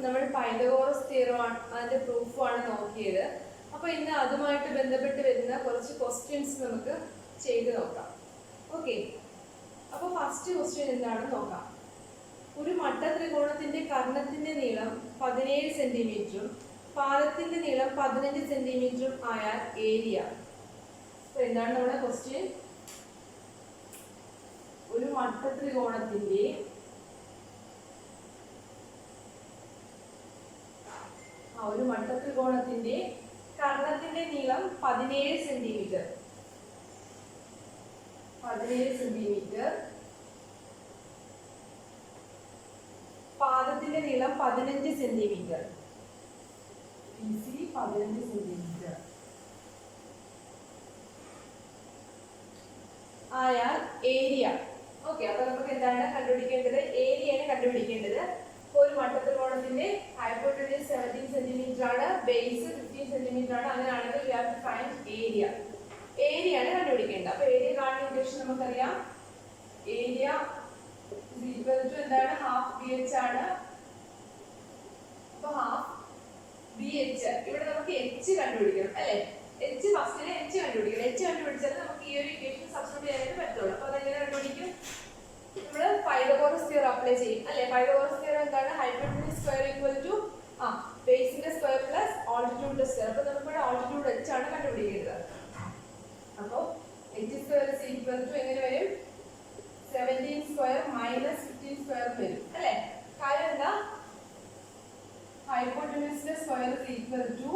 നമ്മൾ Pythagoras theorem അതിന്റെ പ്രൂഫാണ് നോക്കിയത്. അപ്പൊ ഇന്ന് അതുമായിട്ട് ബന്ധപ്പെട്ട് വരുന്ന കുറച്ച് ക്വസ്റ്റ്യൻസ് നമുക്ക് ചെയ്ത് നോക്കാം. ഓക്കെ, അപ്പൊ ഫസ്റ്റ് ക്വസ്റ്റ്യൻ എന്താണെന്ന് നോക്കാം. ഒരു മട്ട ത്രികോണത്തിന്റെ കർണത്തിന്റെ നീളം 17 സെന്റിമീറ്ററും പാദത്തിന്റെ നീളം 15 സെന്റിമീറ്ററും ആയാൽ ഏരിയ. അപ്പൊ എന്താണ് നമ്മുടെ ക്വസ്റ്റ്യൻ? ഒരു മട്ട ത്രികോണത്തിന്റെ കർണത്തിന്റെ നീളം 17 സെന്റിമീറ്റർ പാദത്തിന്റെ നീളം 15 സെന്റിമീറ്റർ 15 സെന്റിമീറ്റർ ആയാൽ ഏരിയ. ഓക്കെ, അപ്പൊ നമുക്ക് എന്താണ് കണ്ടുപിടിക്കേണ്ടത്? ഏരിയയാണ് കണ്ടുപിടിക്കേണ്ടത്. ഒരു മട്ടത്രികോണത്തിന്റെ ഹൈപ്പോട്ടനസ് 17 സെന്റിമീറ്റർ ആണ്, ബേസ് 15 സെന്റിമീറ്റർ ആണ്. അങ്ങനെയാണെങ്കിൽ we have to find area. ഏരിയയാണ് കണ്ടുപിടിക്കേണ്ടത്. അപ്പൊ ഏരിയ കാണുന്ന ഇക്വേഷൻ നമുക്കറിയാം. ഏരിയ എന്താണ്? ഹാഫ് ബി എച്ച് ആണ്. അപ്പൊ ഹാഫ് ബി എച്ച്. ഇവിടെ നമുക്ക് എച്ച് കണ്ടുപിടിക്കണം അല്ലെ? എച്ച് ഫസ്റ്റിലെ എച്ച് കണ്ടുപിടിക്കണം. എച്ച് കണ്ടുപിടിച്ചാൽ നമുക്ക് ഈ ഒരു ഇക്വേഷൻ സബ്സ്റ്റിറ്റ്യൂട്ട് ചെയ്യാനായിട്ട് പറ്റുള്ളൂ. അപ്പൊ അതെങ്ങനെ കണ്ടുപിടിക്കും? നമ്മൾ പൈതഗോറസ് തിയറം അപ്ലൈ ചെയ്യും അല്ലെ? പൈതഗോറസ് തിയറം എന്താണ്? ഹൈപ്പോട്ടനസ് സ്ക്വയർ ഈക്വൽ ടു ബേസിന്റെ സ്ക്വയർ പ്ലസ് ഓൾട്ടിറ്റ്യൂഡിന്റെ സ്ക്വയർ. അപ്പൊ നമുക്കിവിടെ ഓൾട്ടിറ്റ്യൂഡ് എച്ച് ആണ് കണ്ടുപിടിക്കേണ്ടത്. അപ്പൊ H square is equal to എങ്ങനെ വരും? 17 സ്ക്വയർ മൈനസ് 15 സ്ക്വയർ വരും അല്ലെ? കാര്യം എന്താ? ഹൈപ്പോട്ടനസിന്റെ square is equal to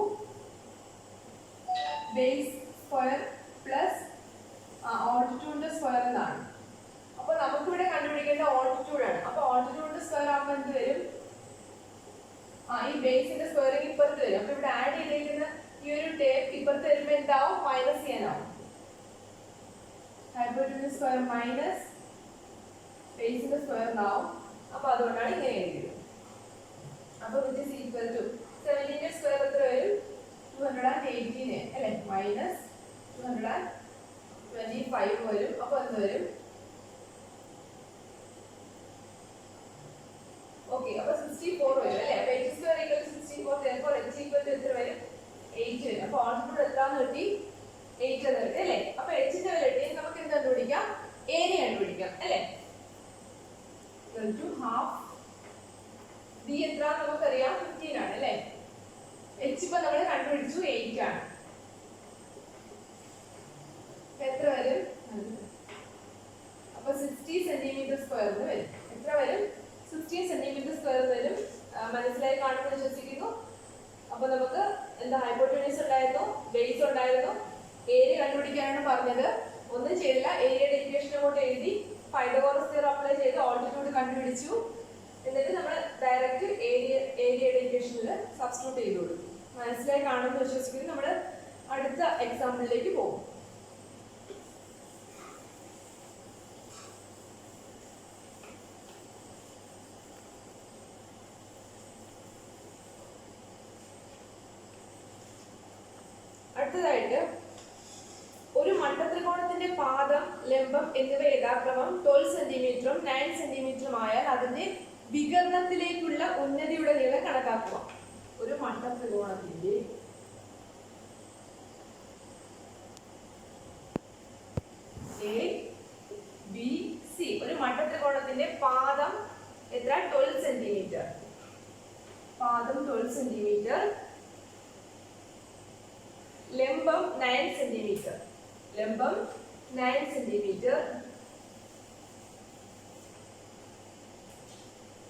base square plus ഓൾട്ടിറ്റ്യൂഡിന്റെ സ്ക്വയർ എന്നാണ്. അപ്പൊ നമുക്കിവിടെ കണ്ടുപിടിക്കേണ്ട ഓൾട്ടിറ്റ്യൂഡ് ആണ്. അപ്പൊ ഓൾട്ടിറ്റ്യൂഡിന്റെ സ്ക്വയർ ആകുമ്പോൾ എന്ത് വരും? ഈ ബേസിന്റെ സ്ക്വയർ ഇപ്പുറത്ത് വരും. അപ്പൊ ഇവിടെ ആഡ് ചെയ്തിരിക്കുന്ന ഈ ഒരു ടേപ്പ് ഇപ്പുറത്ത് വരുമ്പോൾ എന്താവും? മൈനസ് ചെയ്യാനാവും. ഹൈപ്പോട്ടനസ് സ്ക്വയർ മൈനസ് ബേസിന്റെ സ്ക്വയർ എന്നാവും. അപ്പൊ അതുകൊണ്ടാണ് ഇങ്ങനെ എഴുതിയത്. അപ്പൊ വിച്ച് ഇസ് ഈക്വൽ ടു 17ന്റെ സ്ക്വയർ എത്ര വരും? 218 അല്ലെ? മൈനസ് 225 വരും. അപ്പൊ എന്ത് വരും? ഓക്കെ, അപ്പൊ 64 വരും അല്ലെ? അപ്പൊ h square equal to 64. therefore h equal to എത്ര വരും? 8 വരും. അപ്പൊ ഓൾട്ടിറ്റ്യൂഡ് എത്രയാണെന്ന് കിട്ടി? 8 എന്ന് കിട്ടി അല്ലെ? അപ്പൊ h ന്റെ വില കിട്ടി. നമുക്ക് എന്ത് കണ്ടുപിടിക്കാം? ഏരിയ കണ്ടുപിടിക്കാം അല്ലെ? ഈക്വൽ ടു ഹാഫ് ബി എത്ര നമുക്കറിയാം? 15 ആണ് അല്ലെ? h ഇപ്പൊ നമ്മൾ കണ്ടുപിടിച്ചു 8 ആണ്. എത്ര വരും? അപ്പൊ 60 സെന്റിമീറ്റർ സ്ക്വയർ വരും. എത്ര വരും? 60 സെന്റിമീറ്റർ സ്ക്വയർ വരും. മനസ്സിലായി കാണുമെന്ന് വിശ്വസിക്കുന്നു. അപ്പൊ നമുക്ക് എന്താ? ഹൈപ്പോട്ടനസ് ഉണ്ടായിരുന്നു, ബേസ് ഉണ്ടായിരുന്നു, ഏരിയ കണ്ടുപിടിക്കാനാണ് പറഞ്ഞത്. ഒന്നും ചെയ്തില്ല. ഏരിയയുടെ ഇക്വേഷൻ അങ്ങോട്ട് എഴുതി പൈതഗോറസ് തിയറം അപ്ലൈ ചെയ്ത് ഓൾട്ടിറ്റ്യൂഡ് കണ്ടുപിടിച്ചു. എന്നിട്ട് നമ്മൾ ഡയറക്റ്റ് ഏരിയയുടെ ഇക്വേഷനിൽ സബ്സ്റ്റിറ്റ്യൂട്ട് ചെയ്ത് കൊടുക്കും. മനസ്സിലായി കാണുമെന്ന് വിശ്വസിക്കുന്നു. നമ്മൾ അടുത്ത എക്സാമ്പിളിലേക്ക് പോകും. അടുത്തതായിട്ട് ഒരു മട്ടത്രികോണത്തിന്റെ പാദം, ലംബം എന്നിവ യഥാക്രമം 12 സെന്റിമീറ്ററും 9 സെന്റിമീറ്ററും ആയാൽ അതിന്റെ വികരണത്തിലേക്കുള്ള ഉന്നതിയുടെ നീളം കണക്കാക്കുക. ഒരു മട്ടത്രികോണത്തിന്റെ ABC ഒരു മട്ടത്രികോണത്തിന്റെ പാദം എത്ര? 12 സെന്റിമീറ്റർ. പാദം 12 സെന്റിമീറ്റർ, ലംബം 9 സെന്റിമീറ്റർ. ലംബം 9 സെന്റിമീറ്റർ.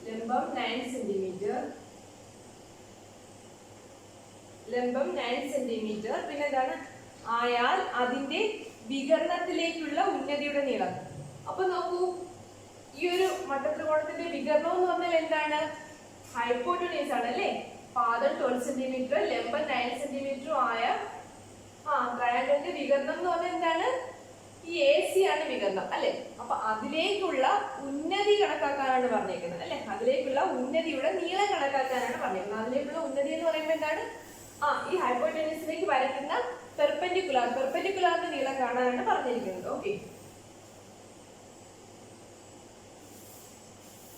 ലംബം 9 സെന്റിമീറ്റർ. ലംബം 9 സെന്റിമീറ്റർ. പിന്നെ എന്താണ്? ആയാൽ അതിന്റെ വികരണത്തിലേക്കുള്ള ഉന്നതിയുടെ നീളം. അപ്പൊ നോക്കൂ, ഈ ഒരു മട്ടത്രികോണത്തിന്റെ വികരണം എന്ന് പറഞ്ഞാൽ എന്താണ്? ഹൈപ്പോട്ടനസ് ആണ് അല്ലേ? പാദം 12 സെന്റിമീറ്റർ, ലംബം 9 സെന്റിമീറ്റർ ആയ ട്രയാങ്കിളിന്റെ വികരണം എന്ന് പറഞ്ഞാൽ എന്താണ്? ഈ AC ആണ് വികരണം അല്ലെ? അപ്പൊ അതിലേക്കുള്ള ഉന്നതി കണക്കാക്കാനാണ് പറഞ്ഞേക്കുന്നത് അല്ലെ? അതിലേക്കുള്ള ഉന്നതിയുടെ നീളം കണക്കാക്കാനാണ് പറഞ്ഞേക്കുന്നത്. അതിലേക്കുള്ള ഉന്നതി എന്ന് പറയുമ്പോൾ എന്താണ്? ഈ ഹൈപ്പോട്ടനസിലേക്ക് വരയ്ക്കുന്ന പെർപെൻഡിക്കുലാറിന്റെ നീളം കാണാനാണ് പറഞ്ഞിരിക്കുന്നത്. ഓക്കെ,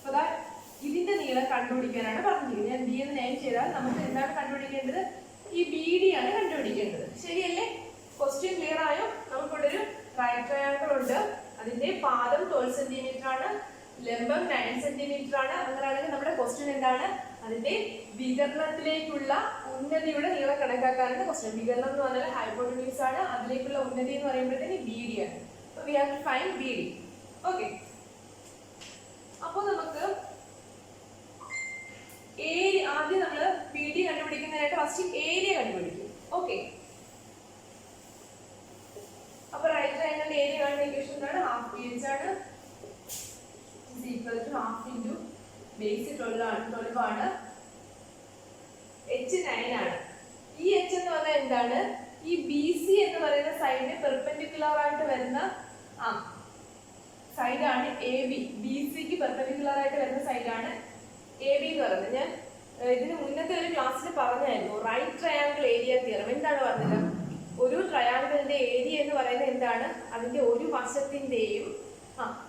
അപ്പൊ ഇതിന്റെ ഇതിന്റെ നീളം കണ്ടുപിടിക്കാനാണ് പറഞ്ഞിരിക്കുന്നത്. ഞാൻ ബി എന്ന് നെയിം ചെയ്താൽ നമുക്ക് എന്താണ് കണ്ടുപിടിക്കേണ്ടത്? ഈ ബി ഡി ആണ് കണ്ടുപിടിക്കേണ്ടത്. ശരിയല്ലേ? ക്വസ്റ്റ്യൻ ക്ലിയർ ആയോ? നമുക്കിവിടെ ഒരു റൈറ്റ് ട്രയാങ്കിൾ ഉണ്ട്. അതിന്റെ പാദം 12 സെന്റിമീറ്റർ ആണ്, ലംബം 9 സെന്റിമീറ്റർ ആണ്. അങ്ങനെയാണെങ്കിൽ നമ്മുടെ ക്വസ്റ്റ്യൻ എന്താണ്? അതിന്റെ വികരണത്തിലേക്കുള്ള ഉന്നതിയുടെ നീളം കണക്കാക്കാനാണ് ക്വസ്റ്റ്യൻ. വികരണം എന്ന് പറഞ്ഞാൽ ഹൈപ്പോട്ടന്യൂസ് ആണ്, അതിലേക്കുള്ള ഉന്നതി എന്ന് പറയുമ്പോഴത്തേക്ക് ബി ഡി ആണ്. We have to find B D. Okay, അപ്പൊ നമുക്ക് ആദ്യം നമ്മൾ ബി ഡി കണ്ടുപിടിക്കുന്നതിനായിട്ട് ഫസ്റ്റ് ഏരിയ കണ്ടുപിടിക്കും. ഓക്കെ, അപ്പൊ റൈറ്റ് ട്രയാങ്കിളിന്റെ ഏരിയ കാണുന്ന ഇക്വേഷൻ എന്താണ്? ഹാഫ് ബി എച്ച് ആണ്, equal to half into base 12 ആണ്, എച്ച് 9 ആണ്. ഈ എച്ച് എന്ന് പറഞ്ഞാൽ എന്താണ്? ഈ ബി സി എന്ന് പറയുന്ന സൈഡിന് പെർപെൻഡിക്കുലർ ആയിട്ട് വരുന്ന സൈഡാണ് എ ബി. ബി സിക്ക് പെർപെൻഡിക്കുലർ ആയിട്ട് വരുന്ന സൈഡാണ് എ ബി എന്ന് പറയുന്നത്. ഞാൻ ഇതിന് മുന്നത്തെ ഒരു ക്ലാസ്സിൽ പറഞ്ഞായിരുന്നു റൈറ്റ് ട്രയാങ്കിൾ ഏരിയ തിയറം. എന്താണ് പറഞ്ഞത്? ഒരു ട്രയാങ്കിളിന്റെ ഏരിയ എന്ന് പറയുന്നത് എന്താണ്? അതിന്റെ ഒരു വശത്തിന്റെയും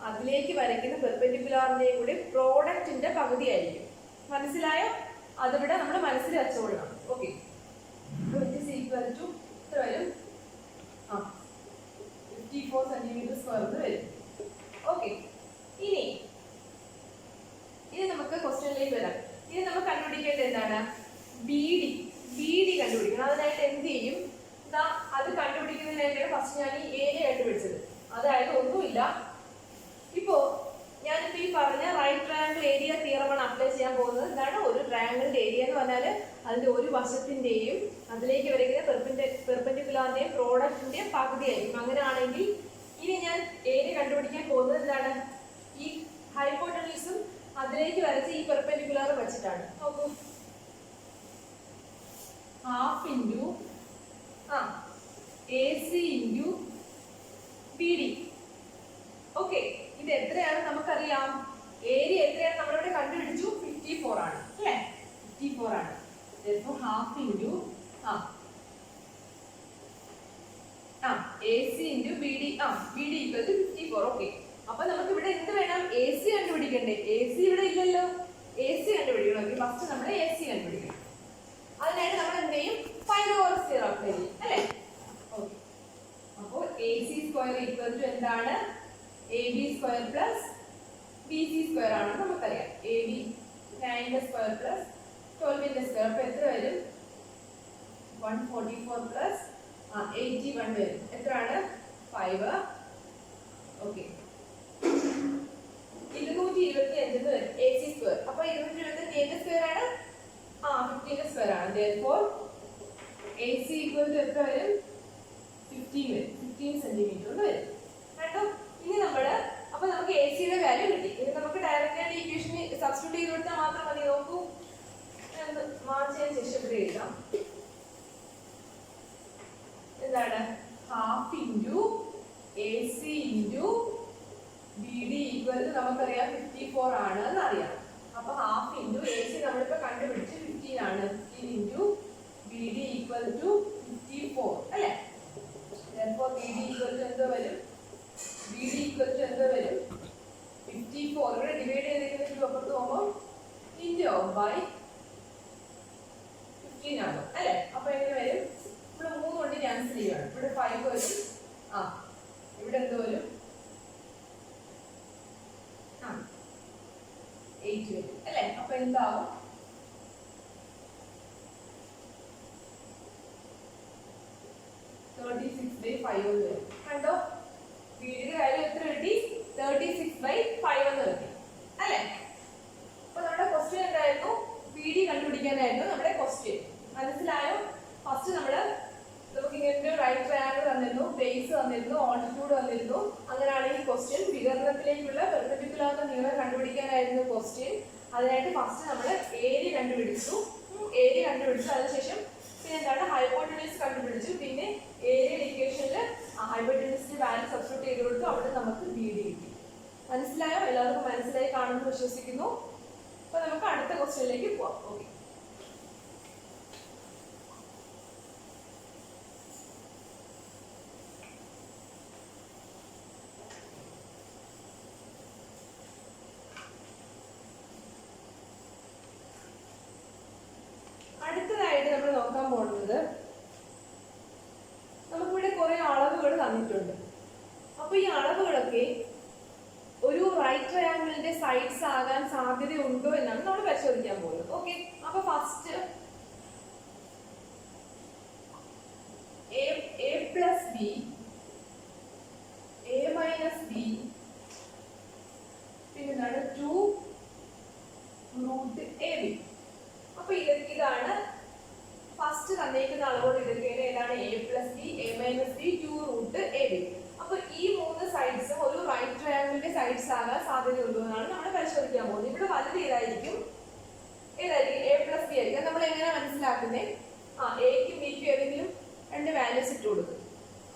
അതിലേക്ക് വരയ്ക്കുന്ന പെർപെൻഡിക്കുലറിന്റെയും കൂടി പ്രോഡക്റ്റിന്റെ പകുതിയായിരിക്കും. മനസ്സിലായോ? അതിവിടെ നമ്മൾ മനസ്സിൽ വെച്ചോളണം. ഓക്കെ, ഈക്വൽ ടു എത്ര വരും? 54 സെന്റിമീറ്റർ സ്ക്വയർ വരും. ഓക്കെ, ഇനി നമുക്ക് ക്വസ്റ്റ്യനിലേക്ക് വരാം. ഇനി നമുക്ക് കണ്ടുപിടിക്കേണ്ടത് എന്താണ്? ബി ഡി കണ്ടുപിടിക്കണം. അതിനായിട്ട് എന്ത് ചെയ്യും? അത് കണ്ടുപിടിക്കുന്നതിനായിട്ടാണ് ഫസ്റ്റ് ഞാൻ ഈ ഏരിയ കണ്ടുപിടിച്ചത്. അതായത് ഒന്നുമില്ല, ഇപ്പോ ഞാനിപ്പോ ഈ പറഞ്ഞ റൈറ്റ് ട്രയാങ്കിൾ ഏരിയ തിയറമാണ് അപ്ലൈ ചെയ്യാൻ പോകുന്നത്. എന്താണ്? ഒരു ട്രയാങ്കിളിന്റെ ഏരിയ എന്ന് പറഞ്ഞാൽ അതിന്റെ ഒരു വശത്തിന്റെയും അതിലേക്ക് വരയ്ക്കുന്ന പെർപെൻഡിക്കുലറിന്റെയും പ്രോഡക്റ്റിന്റെയും പകുതിയായിരിക്കും. അങ്ങനെയാണെങ്കിൽ ഇനി ഞാൻ ഏരിയ കണ്ടുപിടിക്കാൻ പോകുന്നത് എന്താണ്? ഈ ഹൈപ്പോട്ടന്യൂസും അതിലേക്ക് വരച്ച് ഈ പെർപെൻഡിക്കുലർ വെച്ചിട്ടാണ്. നോക്കൂ, half into A C into B D. Okay, ഇത് എത്രയാണ് നമുക്കറിയാം? ഏരിയ എത്രയാണ് നമ്മളിവിടെ കണ്ടുപിടിച്ചു? 54 ആണ് അല്ലേ? 54 ആണ്. Half into A C into B D. B D equal to 54. Okay, അപ്പൊ നമുക്ക് ഇവിടെ എന്ത് വേണം? എ സി കണ്ടുപിടിക്കണ്ടേ? എ സി ഇവിടെ ഇല്ലല്ലോ. എ സി കണ്ടുപിടിക്കണമെങ്കിൽ ഫസ്റ്റ് നമ്മൾ എ സി കണ്ടുപിടിക്കണം. അതിനായിട്ട് നമ്മൾ എന്ത് ചെയ്യും? പൈതഗോറസ് തിയറം അപ്ലൈ ചെയ്യും അല്ലേ? ഓക്കെ, അപ്പോൾ A C square equal to എന്താണ്? A B square plus B C square ആണെന്ന് നമുക്കറിയാം. A B 9 square plus 12 square. അപ്പൊ എത്ര വരും? 144 പ്ലസ് 81 വരും. എത്രയാണ്? 5. ഓക്കെ, 225 വരും എ സി സ്ക്വയർ. അപ്പൊ 225 ഏത് സ്ക്വയർ ആണ്? 15 സ്ക്വയർ ആണ്. therefore A C equal to എത്ര വരും? 15 വരും. 15 സെന്റിമീറ്റർ വരും. കേട്ടോ? ഇനി അപ്പൊ നമുക്ക് എ സിയുടെ വാല്യൂ കിട്ടി. ഇനി നമുക്ക് ഡയറക്റ്റ് ആയിട്ട് ഇക്വേഷന് സബ്സ്റ്റിറ്റ്യൂട്ട് ചെയ്ത് കൊടുത്താൽ മാത്രം മതി. നോക്കൂ, മാർച്ച് ചെയ്യാൻ ശേഷം ഇവിടെ എഴുതാം. എന്താണ്? Half into A C into B D equal to നമുക്കറിയാം 54 ആണ് എന്നറിയാം. അപ്പൊ ഹാഫ് ഇൻറ്റു എ സി നമ്മളിപ്പോ കണ്ടുപിടിച്ച് 15 ആണ്. 15 into B D equal to 54 അല്ലേ? therefore B D equal to എന്തോ വരും? ബി ഡി ഈക്വൽ ടു എന്തോ വരും? 54. ഇവിടെ ഡിവൈഡ് ചെയ്തിരിക്കുന്നത് അപ്പുറത്ത് പോകുമ്പോൾ ഇൻറ്റു ബൈ 15 ആകും അല്ലേ? അപ്പൊ എങ്ങനെ വരും? ഇവിടെ 3 കൊണ്ട് ക്യാൻസൽ ചെയ്യുകയാണ്. ഇവിടെ 5 വരും. ഇവിടെ എന്തോ വരും? 8 വരും അല്ലേ? അപ്പൊ എന്താവും? 36/5 വരും. കണ്ടോ? വീടിന്റെ വാല്യൂ എത്ര കിട്ടി? 36/5 എന്ന് കിട്ടി അല്ലേ? അപ്പൊ നമ്മുടെ ക്വസ്റ്റ്യൻ എന്തായിരുന്നു? ബി ഡി കണ്ടുപിടിക്കാനായിരുന്നു നമ്മുടെ ക്വസ്റ്റ്യൻ. മനസ്സിലായോ? ഫസ്റ്റ് നമുക്ക് ഇങ്ങനെ റൈറ്റ് ട്രയാങ്കിൾ തന്നിരുന്നു, ബേസ് തന്നിരുന്നു, ഓൾട്ടിറ്റ്യൂഡ് തന്നിരുന്നു. അങ്ങനെയാണെങ്കിൽ ക്വസ്റ്റ്യൻ വികരണത്തിലേക്കുള്ള പെർപെൻഡിക്കുലറിന്റെ നീളം കണ്ടുപിടിക്കാനായിരുന്നു ക്വസ്റ്റ്യൻ. അതിനായിട്ട് ഫസ്റ്റ് നമ്മൾ ഏരിയ കണ്ടുപിടിച്ചു. അതിനുശേഷം പിന്നെ എന്താണ്? ഹൈപ്പോട്ടന്യൂസ് കണ്ടുപിടിച്ചു. പിന്നെ ഏരിയ ഇക്വേഷനിൽ ഹൈപ്പോട്ടന്യൂസിന്റെ വാല്യൂ സബ്സ്റ്റിറ്റ്യൂട്ട് ചെയ്ത് കൊടുത്തു. അവിടെ നമുക്ക് ബി ഡി കിട്ടി. മനസ്സിലായോ? എല്ലാവർക്കും മനസ്സിലായി കാണുമെന്ന് വിശ്വസിക്കുന്നു. അപ്പൊ നമുക്ക് അടുത്ത ക്വസ്റ്റ്യനിലേക്ക് പോവാം. ഓക്കെ, അപ്പൊ ഈ അളവുകളൊക്കെ ഒരു റൈറ്റ് ട്രയാങ്കിളിന്റെ സൈഡ്സ് ആകാൻ സാധ്യതയുണ്ടോ എന്നാണ് നമ്മൾ പരിശോധിക്കാൻ പോകുന്നത്. ഓക്കെ, അപ്പൊ first a plus b, a minus b, പിന്നെ എന്താണ് 2 root ab. അപ്പൊ ഇതാണ് ഫസ്റ്റ് തന്നേക്കുന്ന അളവോട് ഇതൊക്കെയാണ്. ഏതാണ്? a plus b, a minus b, 2 root ab. അപ്പൊ ഈ മൂന്ന് സൈഡ്സും ഒരു റൈറ്റ് ട്രയാങ്കിളിന്റെ സൈഡ്സ് ആകാൻ സാധ്യതയുണ്ടോ എന്നാണ് നമ്മൾ പരിശോധിക്കാൻ പോകുന്നത്. ഇവിടെ വലുത് ഏതായിരിക്കും? a plus b ആയിരിക്കും. നമ്മൾ എങ്ങനെ മനസ്സിലാക്കുന്നത്? എക്കും ബിക്കും ഏതെങ്കിലും രണ്ട് വാല്യൂസ് ഇട്ട് കൊടുക്കും.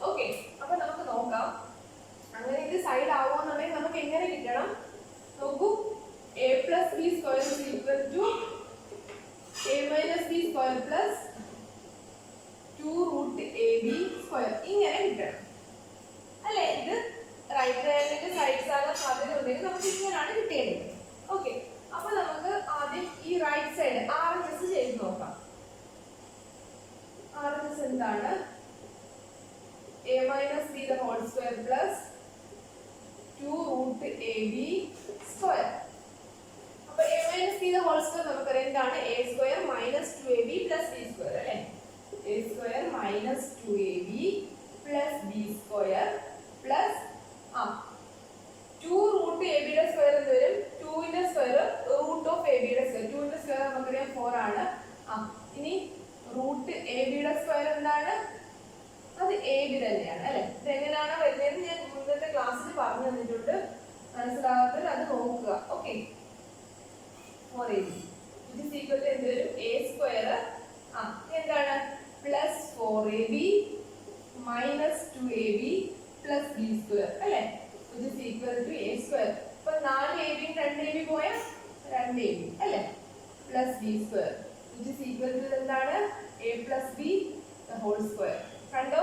ഓക്കെ, അപ്പൊ നമുക്ക് നോക്കാം. അങ്ങനെ ഇത് സൈഡ് ആവുമെന്നുണ്ടെങ്കിൽ നമുക്ക് എങ്ങനെ കിട്ടണം? നോക്കൂ, a plus b square is equal to a minus b square plus 2 root ab square. ഇങ്ങനെ കിട്ടണം അല്ലേ? ഇത് റൈറ്റ് ട്രയാങ്കിളിന്റെ സൈഡ്സ് ആകാൻ സാധ്യതയുണ്ടെങ്കിൽ നമുക്ക് ഇങ്ങനെയാണ് കിട്ടേണ്ടത്. ഓക്കെ, അപ്പൊ നമുക്ക് ആദ്യം ഈ റൈറ്റ് സൈഡ് RHS ചെയ്ത് നോക്കാം. RHS എന്താണ്? a minus b the whole square plus 2 root ab square. അപ്പൊ a minus b the whole square നമുക്കറിയാം എന്താണ്? a square minus 2ab plus b square അല്ലേ? a square minus 2ab plus b square plus 2 root ab യുടെ square എന്ത് വരും? 2 ന്റെ square root of ab യുടെ square. 2 ന്റെ സ്ക്വയർ നമുക്കറിയാം 4 ആണ്. ഇനി റൂട്ട് എ ബിയുടെ സ്ക്വയർ എന്താണ്? അത് എ ബി തന്നെയാണ് അല്ലെ? ഇതെങ്ങനെയാണ് വരുന്നത് ഞാൻ മുന്നത്തെ ക്ലാസ്സിൽ പറഞ്ഞു തന്നിട്ടുണ്ട്. മനസ്സിലാകാത്തവർ അത് നോക്കുക. Okay, 4ab it equal to എന്ത് വരും? a സ്ക്വയർ എന്താണ്? Plus 4ab minus 2ab plus b square അല്ലെ? It equal to a square. അപ്പൊ 4ab 2ab പോയാൽ 2ab അല്ലെ? Plus b square which is equal to എന്താണ്? a plus b the whole square. കണ്ടോ?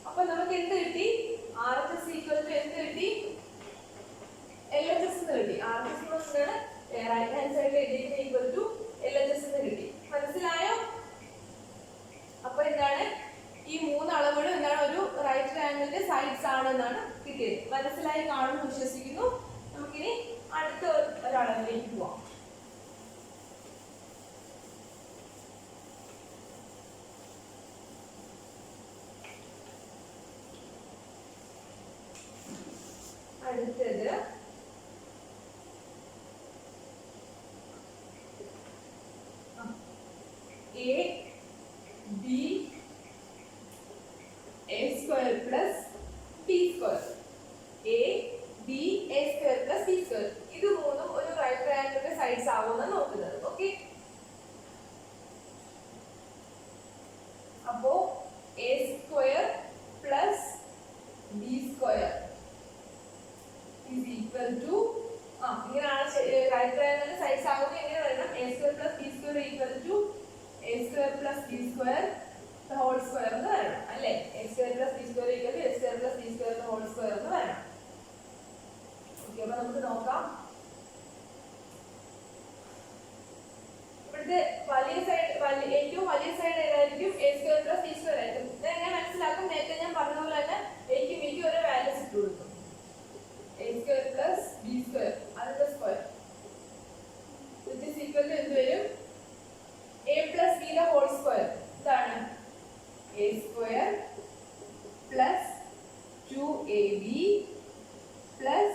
അപ്പോൾ നമുക്ക് എന്ത് കിട്ടി? RHS equal to എന്ത് കിട്ടി? LHS എന്ന് കിട്ടി. RHS എന്താണ്? റൈറ്റ് ഹാൻഡ് സൈഡിൽ എഴുതിയിരിക്കുന്നത് equal to LHS എന്ന് കിട്ടി. മനസ്സിലായോ? അപ്പോൾ എന്താണ്? ഈ മൂന്ന് അളവുകളും എന്താണ്? ഒരു റൈറ്റ് ട്രയാങ്കിളിന്റെ സൈഡ്സ് ആണെന്നാണ് കിട്ടിയത്. മനസ്സിലായി കാണുമെന്ന് വിശ്വസിക്കുന്നു. നമുക്കിനി അടുത്ത ഒരളവിലേക്ക് പോവാം. അടുത്തത് a b a square plus b square. a b a square plus b square. ഇത് മൂന്നും ഒരു റൈറ്റ് ട്രയാങ്കിളിന്റെ സൈഡ്സ് ആവുമെന്നാണ് നോക്കുന്നത്. ഓക്കെ, അപ്പോ a square plus b square is equal to ഇങ്ങനെയാണ് റൈറ്റ് ട്രയാങ്കിളിന്റെ സൈഡ്സ് ആകുമ്പോൾ എങ്ങനെ വരണം? a square plus b square equal to a square plus b square the whole square എന്ന് വരണം അല്ലേ? a square plus b square equal to a square plus b square the whole square എന്ന് വരണം. Okay, അപ്പോൾ നമുക്ക് നോക്കാം. ഇവിടുത്തെ വലിയ സൈഡ് ഏറ്റവും വലിയ സൈഡ് ഏതായിരിക്കും? a square plus b square ആയിരിക്കും. ഇത് എങ്ങനെ മനസ്സിലാക്കും? നേരത്തെ ഞാൻ പറഞ്ഞ പോലെ തന്നെ എക്കും ബിക്കും ഓരോ വാല്യൂസ് ഇട്ട് കൊടുക്കും. a square plus b square അതിന്റെ square which is equal to എന്ത് വരും? a plus b the whole square. ഇതാണ് a square plus 2ab plus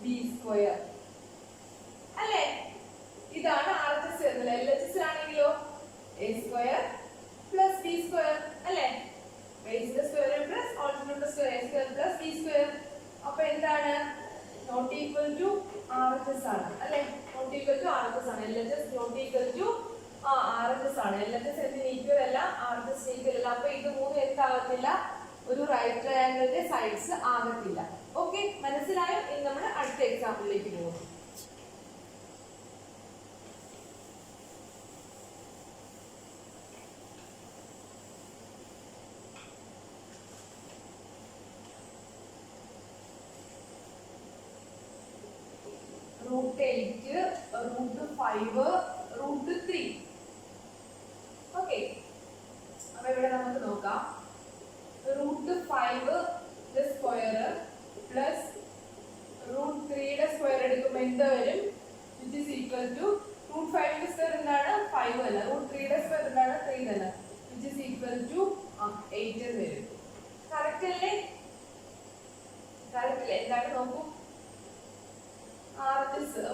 b square അല്ലേ? ഇതാണ് RHS വരുന്നത്. LHS ആണെങ്കിലോ a square plus b square അല്ലേ? base the square plus alternate the square a square plus b square. അപ്പോൾ എന്താണ്? Not equal to RHS ആണ് അല്ലേ? നോട്ട് ഈക്വൽ ടു RHS ആണ്. LHS not equal to RHS ആണ്. LHS എന്തിന് equal അല്ല? RHS equal അല്ല. അപ്പോൾ ഇത് മൂന്നും എന്താകത്തില്ല? ഒരു റൈറ്റ് ട്രയാങ്കിളിന്റെ സൈഡ്സ് ആകത്തില്ല. ഓക്കെ, മനസ്സിലായോ? ഇനി നമ്മൾ അടുത്ത എക്സാമ്പിളിലേക്ക് പോകും. root 8, root 5, root 3. Okay. അപ്പോൾ ഇവിടെ നമുക്ക് നോക്കാം. root 5 സ്ക്വയർ പ്ലസ് റൂട്ട് 3യുടെ സ്ക്വയർ എടുക്കുമ്പോൾ എന്ത് വരും? Which is equal to root 5ന്റെ സ്ക്വയർ എന്താണ്? 5 അല്ല. റൂട്ട് 3യുടെ സ്ക്വയർ എന്താണ്? 3 തന്നെ. വിച്ച് ഈസ് ഈക്വൽ ടു 8 എന്ന് വരും. കറക്റ്റ് അല്ലേ? കറക്റ്റ് അല്ലേ? എന്താണ് നോക്കൂ,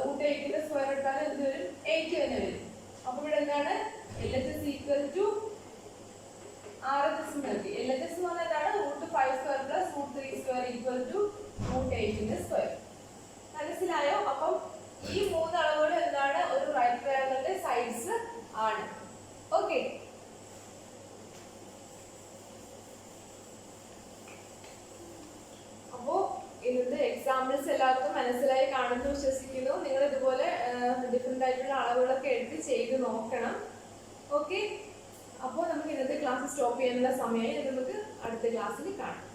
റൂട്ട് 8ന്റെ സ്ക്വയർ എടുത്താൽ എന്ത് വരും? 8 തന്നെ വരും. അപ്പൊ ഇവിടെ എന്താണ്? LHS ഈക്വൽ ടു RHS നൽകി. LHS എന്ന് പറഞ്ഞാൽ എന്താണ്? Root 5 square plus root 3 square equal to root 8ന്റെ സ്ക്വയർ. മനസ്സിലായോ? അപ്പം ഈ മൂന്ന് അളവുകൾ എന്താണ്? ഒരു റൈറ്റ് ട്രയാങ്കിളിന്റെ സൈഡ്സ് ആണ്. ഓക്കെ, അപ്പോ ഇന്നത്തെ എക്സാമ്പിൾസ് എല്ലാവർക്കും മനസ്സിലായി കാണുന്നു വിശ്വസിക്കുന്നു. നിങ്ങൾ ഇതുപോലെ ഡിഫറെന്റ് ആയിട്ടുള്ള അളവുകളൊക്കെ എടുത്ത് ചെയ്ത് നോക്കണം. ഓക്കെ, അപ്പോൾ നമുക്ക് ഇന്നത്തെ ക്ലാസ് സ്റ്റോപ്പ് ചെയ്യാനുള്ള സമയമായി. നമുക്ക് അടുത്ത ക്ലാസ്സിൽ കാണാം.